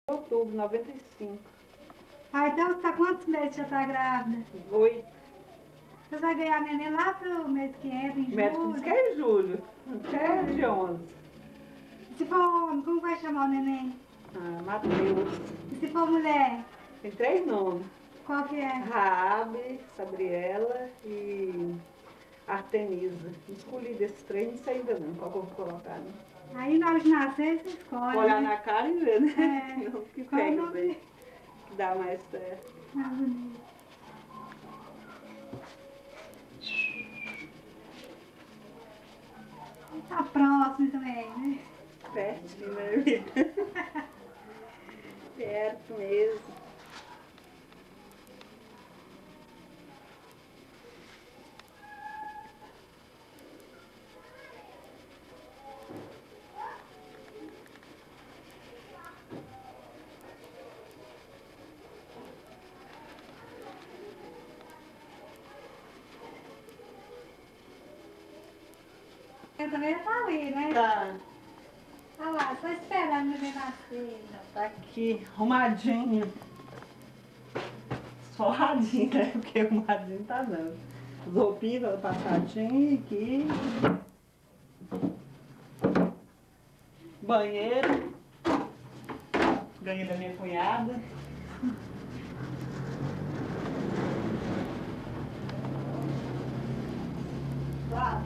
Outubro, 95. Ah, então tá quantos meses já tá grávida? 8. Você vai ganhar neném lá pro mês que entra, em O médico disse julho? que é em julho. Que é dia 11. Se for homem, como vai chamar o neném? Ah, Matheus. E se for mulher, Tem 3 nomes. qual que é? Raabe, Sabriela e Artemisa. Escolhi desses 3, não sei ainda não qual que eu vou colocar. Né? Aí na hora de nascer, você escolhe. Olhar né? na cara e ver, né? É. O que Qual o pega, nome? bem. Que dá mais certo. Ah, bonito. Tá próximo também, né? Pertinho, né, vida? Perto mesmo. Eu também já tá ali, né? Tá. Olha lá, só esperando o neném nascer. Tá aqui, arrumadinho. Forradinho, né? Porque arrumadinho tá não. As roupinhas todas passadinhas aqui. Banheiro. Ganhei da minha cunhada. Lá.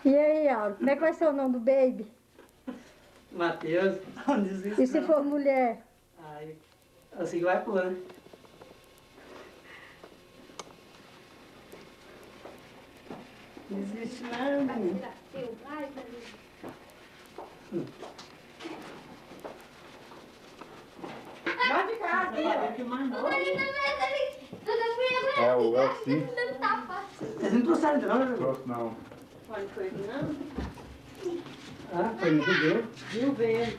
E aí, Auro, como é que vai ser o nome do baby? Matheus, não desiste E se não. for mulher? Ai, assim que vai pôr, né? Não desiste não, menino. Vai de casa, vai ver que mais novo. É o Elci. Vocês não trouxeram ainda não, né? Trouxe não. Pode foi aqui não? Ah, foi no Rio. Rio Verde.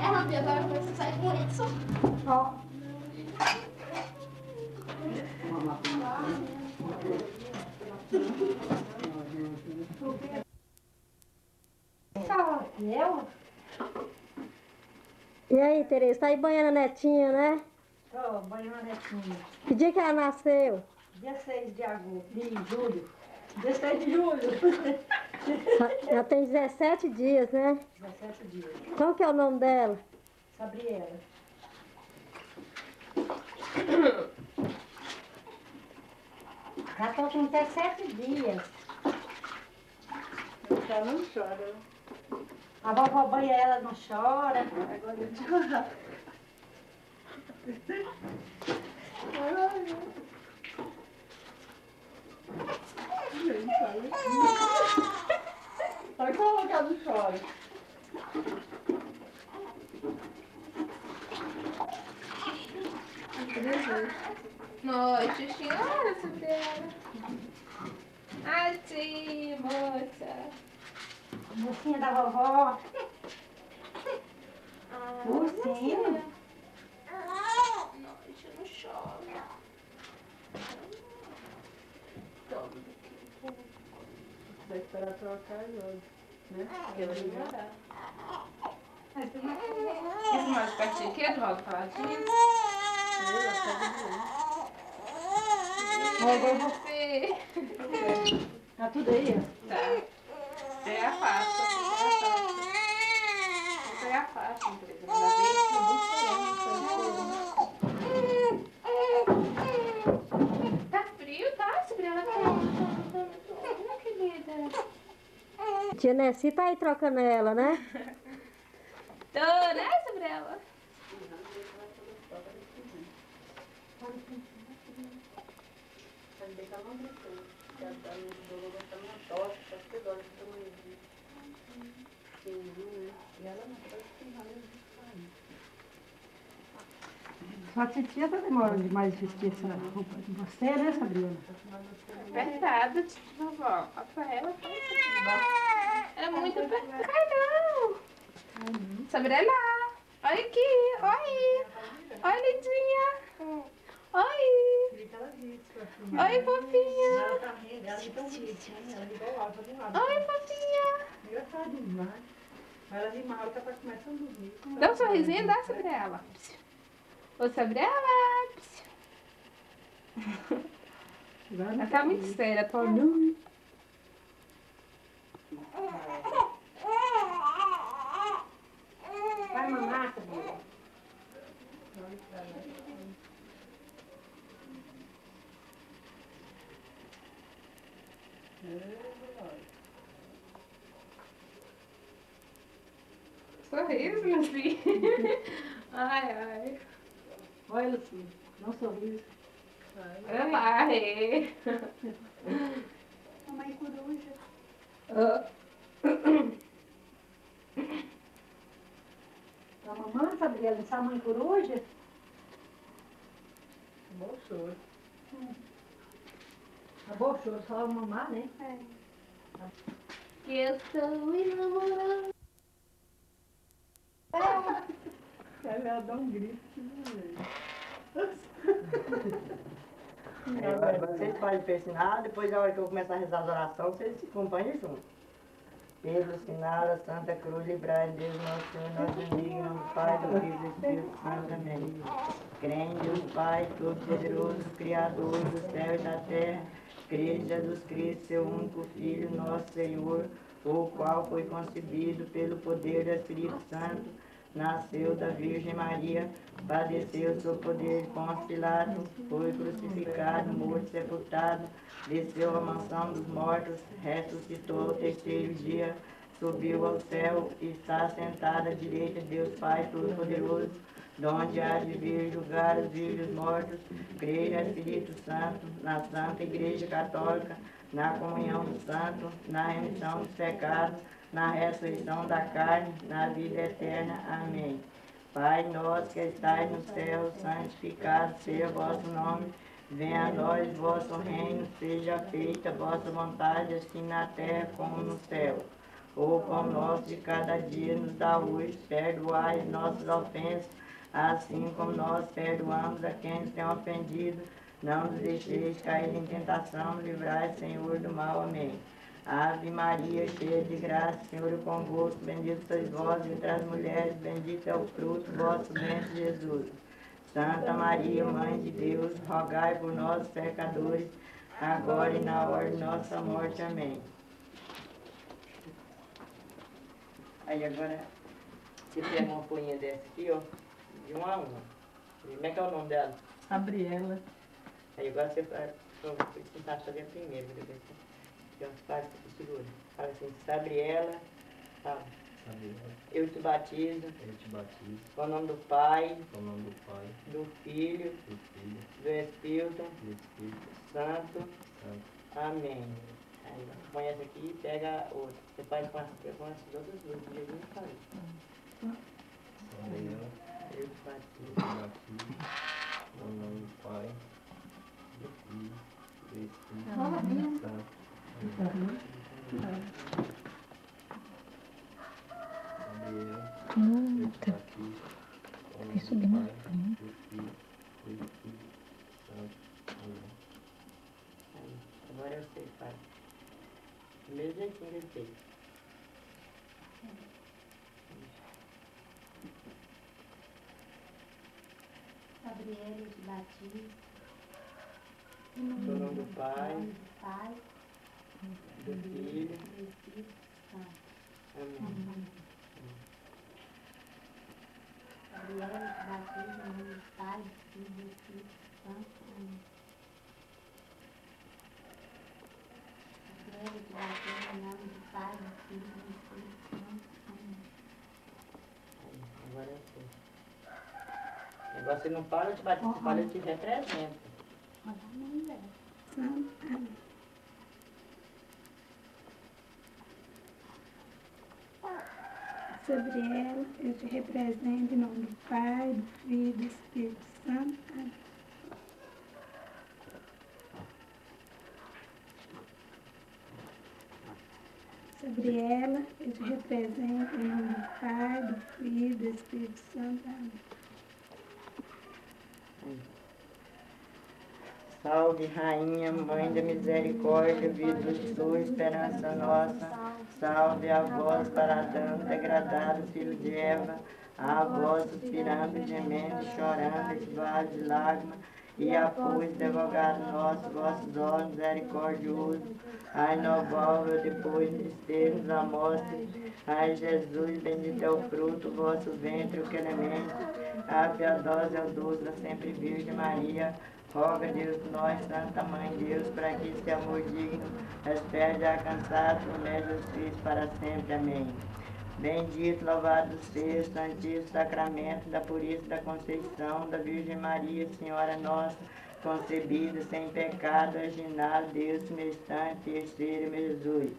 Ela viu, agora você sai com isso. Ó, só eu? E aí, Tereza, tá aí banhando a netinha, né? Tô, banho uma netinha. Que dia que ela nasceu? Dia 6 de agosto, de julho. Dia 6 de julho. Ela tem 17 dias, né? 17 dias. Qual que é o nome dela? Sabriela. Já tô com 17 dias. Ela não chora, né? A vovó banha ela não chora. Agora eu te chorar. Vai colocar no chora. Noite senhora, Sabriela. Ai, sim, moça. Mocinha da vovó. Ah, Mocinha. Noite, não chora. Toma aqui. Vai esperar trocar agora, né? Porque ela vai melhorar. Esse mais pertinho aqui é do lado paladinho. Você. Tá tudo aí, ó. Tá. É a faixa. Essa é a faixa, empresa. Ela veio aqui, muito Tá frio, tá? Sabriela, tá querida. Tia Nessi tá aí trocando ela, né? Tô, né, Sabriela? Pode deixar não gritando. Porque a dor vai estar na tosse, pode ter dor de tamanho. Sim, né? E ela não pode espirrar mesmo. Só a titia tá demorando demais de vestir essa roupa de você, né, Sabrina? Apertada, vovó. Olha pra ela. É muito apertada. Ai, não. Sabrina. Olha aqui. Oi. Oi, lindinha. Oi. Oi, fofinha. Oi, fofinha. Engraçado demais. Mas ela de mal, tá começando a dormir. Dá um sorrisinho, dá sobre ela. Ô, sobre ela. Ela tá muito séria, tô olhando. Vai mamar, Sabrina. Sorriso, meu filho. Ai, ai. Olha, Lucinha, dá um sorriso. Olha lá, é. Mamãe coruja. Tá mamando, Sabrina? Essa mãe coruja? Bom choro. Acabou o choro, só mamar, né? Que eu estou enamorada. Ela dá um grito. Vocês podem persinar, depois na hora que eu começar a rezar as orações, vocês se acompanham junto. Pelo sinal da Santa Cruz, livrai Deus, nosso Senhor, nosso amigo, em nome do Pai, do Filho e do Espírito Santo. Amém. Creio em Deus Pai, Todo-Poderoso, Criador do céu e da terra, creio em Jesus Cristo, seu único Filho, nosso Senhor, o qual foi concebido pelo poder do Espírito Santo, nasceu da Virgem Maria, padeceu sob poder de Pôncio Pilatos, foi crucificado, morto, sepultado, desceu à mansão dos mortos, ressuscitou ao terceiro dia, subiu ao céu e está sentado à direita de Deus Pai Todo-Poderoso, de onde há de vir julgar os vivos e os mortos, creio no Espírito Santo, na Santa Igreja Católica, na comunhão dos santos, na remissão dos pecados, na ressurreição da carne, na vida eterna. Amém. Pai nosso que estais no céu, santificado seja o vosso nome. Venha a nós o vosso reino, seja feita a vossa vontade, assim na terra como no céu. O pão nosso de cada dia nos dá hoje, perdoai nossas ofensas, assim como nós perdoamos a quem nos tem ofendido. Não nos deixeis cair em tentação, livrai, Senhor, do mal. Amém. Ave Maria, cheia de graça, o Senhor é convosco, bendita sois vós entre as mulheres, bendito é o fruto do vosso ventre, Jesus. Santa Maria, Mãe de Deus, rogai por nós, pecadores, agora e na hora de nossa morte. Amém. Aí agora, você pega uma folhinha dessa aqui, ó, de uma a uma. Como é que é o nome dela? Gabriela. Aí agora você vai tentar fazer a primeira, depois você faz, segura. Fala assim, Gabriela, fala. Gabriela, Eu te batizo, eu te batizo, com o nome do Pai, com o nome do Pai, do Filho, do Filho, do Espírito do Espírito Santo. Santo. Amém. Aí põe essa aqui e pega a outra. Você faz com as outras duas, do jeito que eu falei. Gabriela, Eu te eu te batizo. batizo, com o nome do Pai, do Filho, do Espírito Santo. Amém. Gabriela, eu te batizo, com o nome do Pai, do Filho, do Espírito Santo. Amém. Aí, agora eu sei, pai. Do mesmo jeitinho que ele fez. Gabriela, eu te batizo. No nome do Pai, Do Pai, do Filho. do Espírito Santo. Amém. Gabriela, eu te batizo no nome do Pai, do Filho e do Espírito Santo. Amém. Gabriela, eu te batizo no nome do Pai, do Filho e do Espírito Santo. Amém. Aí, agora eu sei. Agora você não fala, eu te batizo. Você fala, eu te represento. Olha a mãe dela. sobre ela, eu te represento em nome do Pai, do Filho e do Espírito Santo. Amém. Sobre ela, eu te represento em nome do Pai, do Filho e do Espírito Santo. Amém. Salve, Rainha, Mãe da Misericórdia, vida sua, esperança nossa. Salve a vós, paradão, degradado filho de Eva, a vós suspirando, gemendo, chorando, este vale de lágrimas, e após, advogado nosso, vossos olhos misericordiosos, ai, novável, depois de termos a morte, ai, Jesus, bendito é o fruto, o vosso ventre, o que elemente, a piedosa é o doce da sempre Virgem Maria, roga Deus por nós, Santa Mãe de Deus, para que este amor digno, despede alcançado, promete os filhos para sempre. Amém. Bendito, louvado seja o Santíssimo Sacramento da Puríssima da Conceição da Virgem Maria, Senhora nossa, concebida sem pecado, original, Deus, substante, terceiro, meu Jesus.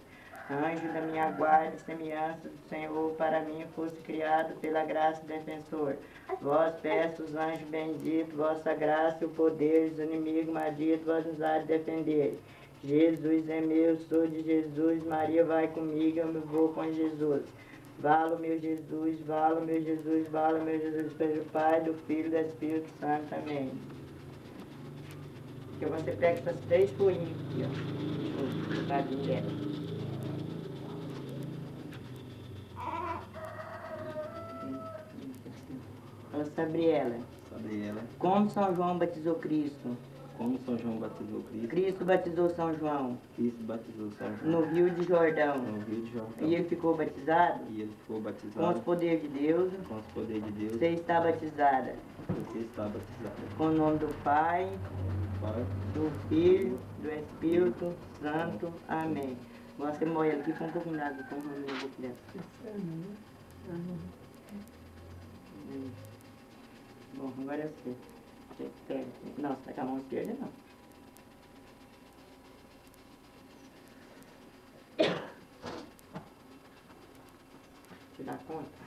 Anjo da minha guarda, semelhança do Senhor, para mim fosse criado pela graça do defensor. Vós peço os anjos benditos, vossa graça e o poder dos inimigos malditos, vós nos há de defender. Jesus é meu, sou de Jesus, Maria vai comigo, eu me vou com Jesus. Valo meu Jesus, valo meu Jesus, valo meu Jesus, pelo Pai, do Filho e do Espírito Santo. Amém. Que você pega essas 3 folhinhas aqui, ó. Tadinho dela. Sobre ela. Sobre ela. Como São João batizou Cristo? Como São João batizou Cristo. Cristo batizou São João. Cristo batizou São João. No Rio de Jordão. No Rio de Jordão. E ele ficou batizado? E ele ficou Com batizado. os poderes de Deus. Com os poderes de Deus. Você está batizada. Você está batizado. Com o nome do Pai, Pai. do Filho, do Espírito Santo. Amém. Você molha aqui com um pouquinho d'água, com um pouco dentro. Bom, agora é você. Você pega. Não, você tá com a mão esquerda, não. Você dá conta?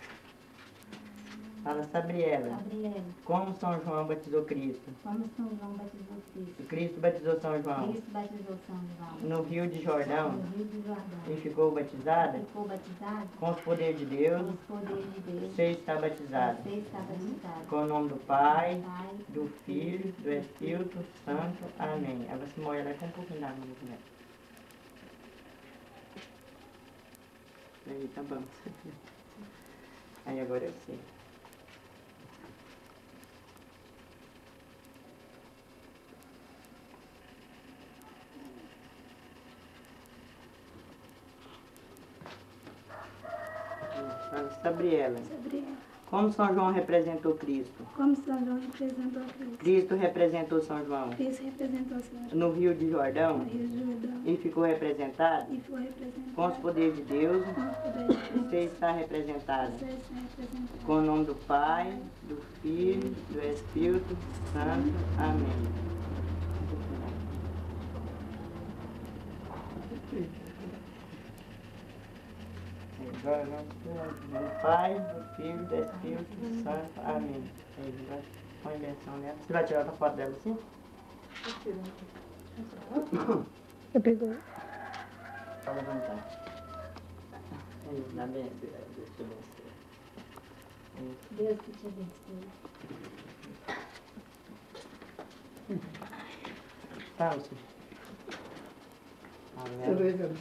Fala, Sabriela. Gabriela, Como São João batizou Cristo? como São João batizou Cristo? Cristo batizou São João. Cristo batizou São João. No Rio de Jordão. No Rio de Jordão. E ficou batizada? Ficou batizado Com os poderes de Deus. com os poderes de Deus. Você está batizado. Você está batizado. Com o nome do Pai, Pai, do Filho, do Espírito Santo. Amém. Aí você molha lá com um pouquinho d'água no começo. Aí, tá bom. Aí agora eu sei. Sabriela. Sobre ela. Como São João representou Cristo? Como São João representou Cristo. Cristo representou São João Cristo representou São João no Rio de no Jordão Rio de Jordão. e ficou representado E foi representado com os poderes de Deus. com os poderes de Deus. Você está representado Você está representado com o nome do Pai, do Filho, do Espírito Santo. Amém. Agora nós do Pai, do Filho, do Espírito Santo. Amém. Aí, vai põe a benção nela. Você vai tirar outra foto dela assim? Eu pego. Pode levantar. Aí, dá benção. Deixa eu ver. Deus que te abençoe. Salve. Amém.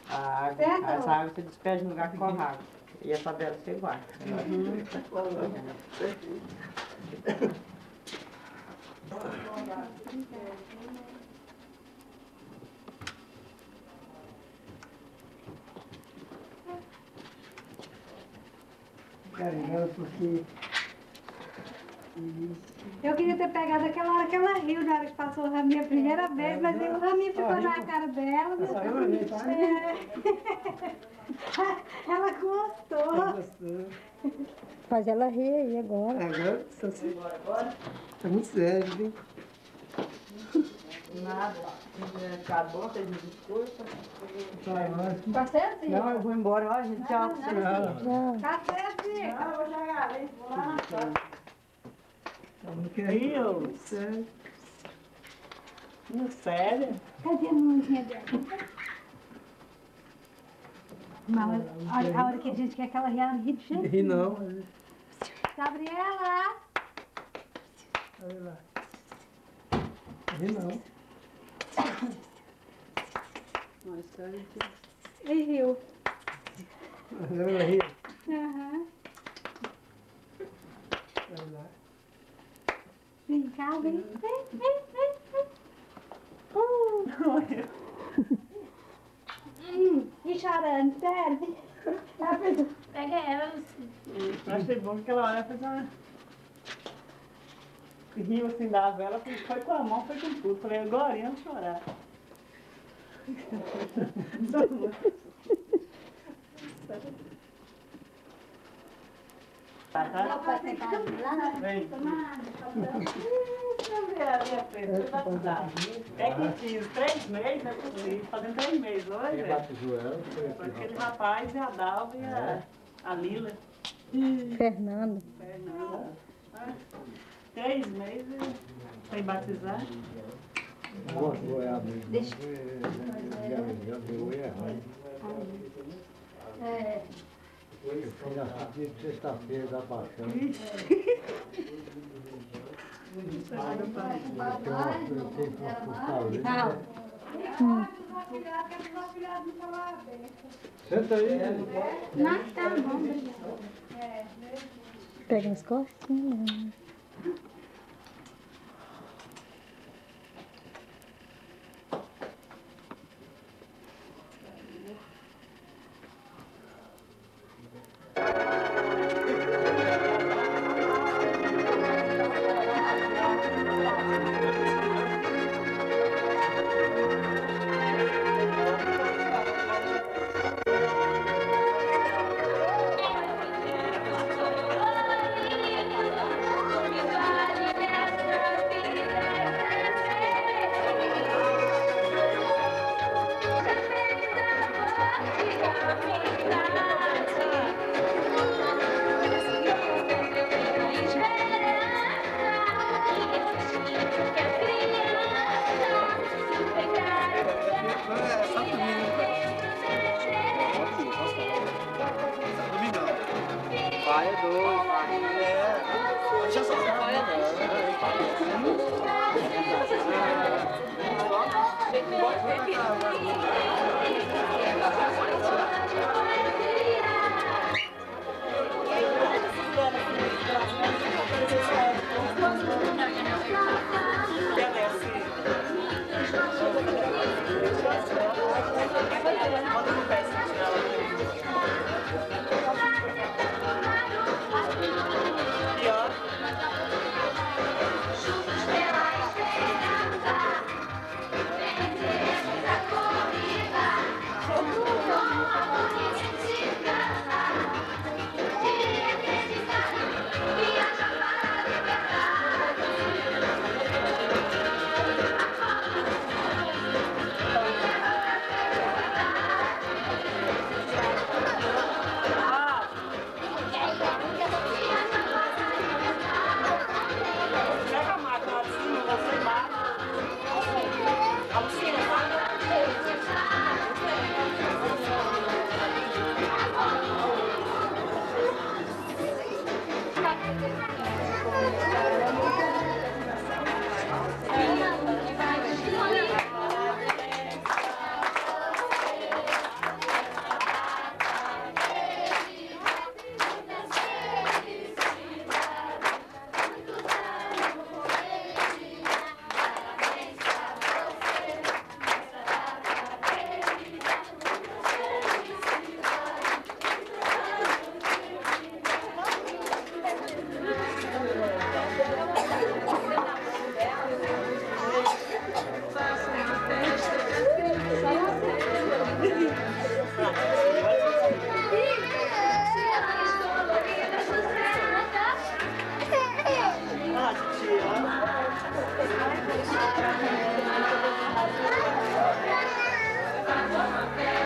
A água, essa água você despede no lugar que corre água. E a favela você guarda. Carregando porque Eu queria ter pegado aquela hora que ela riu, na hora que passou o raminho a primeira vez, mas aí o raminho ficou na cara dela. só eu olhei, tá? Ela gostou. Gostou. Faz ela rir aí agora. Agora, só se... Tá muito sério, viu? Nada. Acabou, fez um discurso. Tá certo, sim? Não, eu vou embora. Ó, gente, tchau. Tá certo, sim? Não, eu vou chegar ali. Vou lá na casa. Não quer ir, ô? Sério? Não, sério? Cadê a mãozinha dela? A hora que a gente quer que ela ri de jeito. Ri não. Gabriela! Olha lá. Ri não. Mas sério que... E riu. Ela ri. Aham. Olha lá. Vem cá, vem. E chorando, sério. Pega ela. Achei bom que aquela hora fez uma... Riu assim da vela, foi com a mão, foi com tudo. Falei, agora ia chorar. Meu pai sentado lá. Vem. É que tinha 3 meses, é possível. Fazendo 3 meses hoje. Quem batizou ela Foi aquele rapaz e a Dalva e a Lila. Fernando. Fernanda. 3 meses sem batizar. Deixa. É, Sexta-feira da paixão. Senta aí. Não, tá bom, obrigada. Pega as costinhas. Pai é doido. É. Já só pai é Thank you.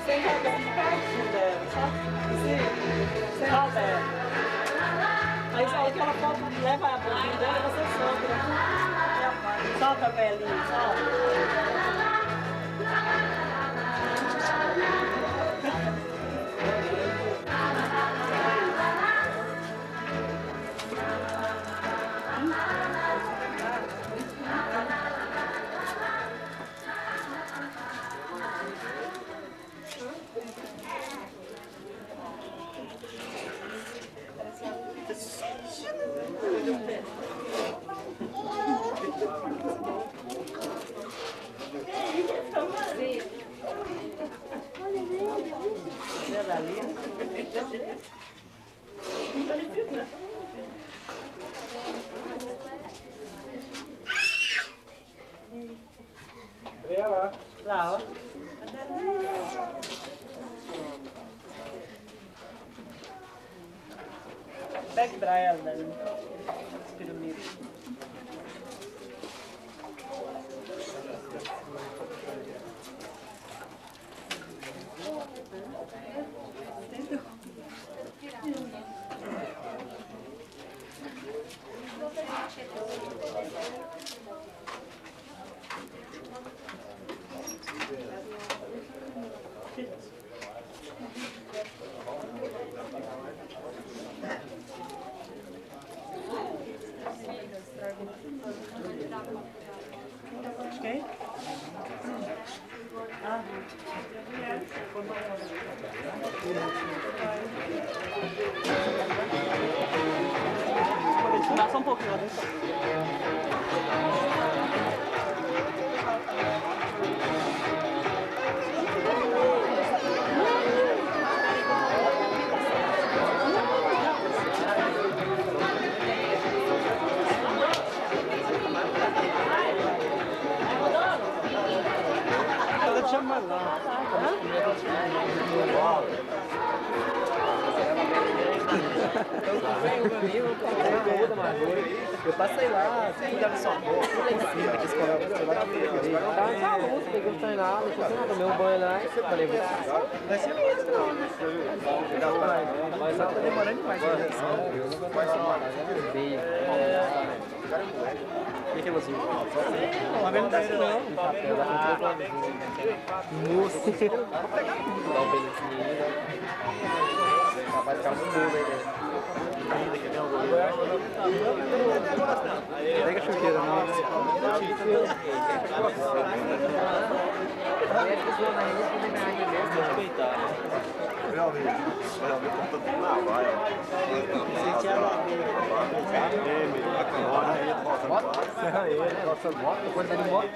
Sem Roberto pertinho dela, sabe? Sem Roberto. Aí só que ela pode levar a boquinha dela e você solta. Solta a belinha, solta. Lá, ó. Pegue pra ela, Dani. Pirulito. Quem? Ah, dá só um pouquinho, chama lá. Eu passei lá, cuidava de sua boca, tá louco, peguei um treinado, tomei um banho lá e falei, vai ser mesmo, não. Mas tá demorando demais. E que você? Tá vendo dessa não? Moço. Vou pegar tudo. Dá um beijinho. Vai ficar muito bom, velho. Pega a chuteira, não. Nossa, moto, quando ele moto,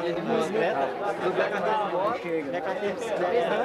dia de bicicleta, tudo é cartão de moto, chega. É cartão de bicicleta.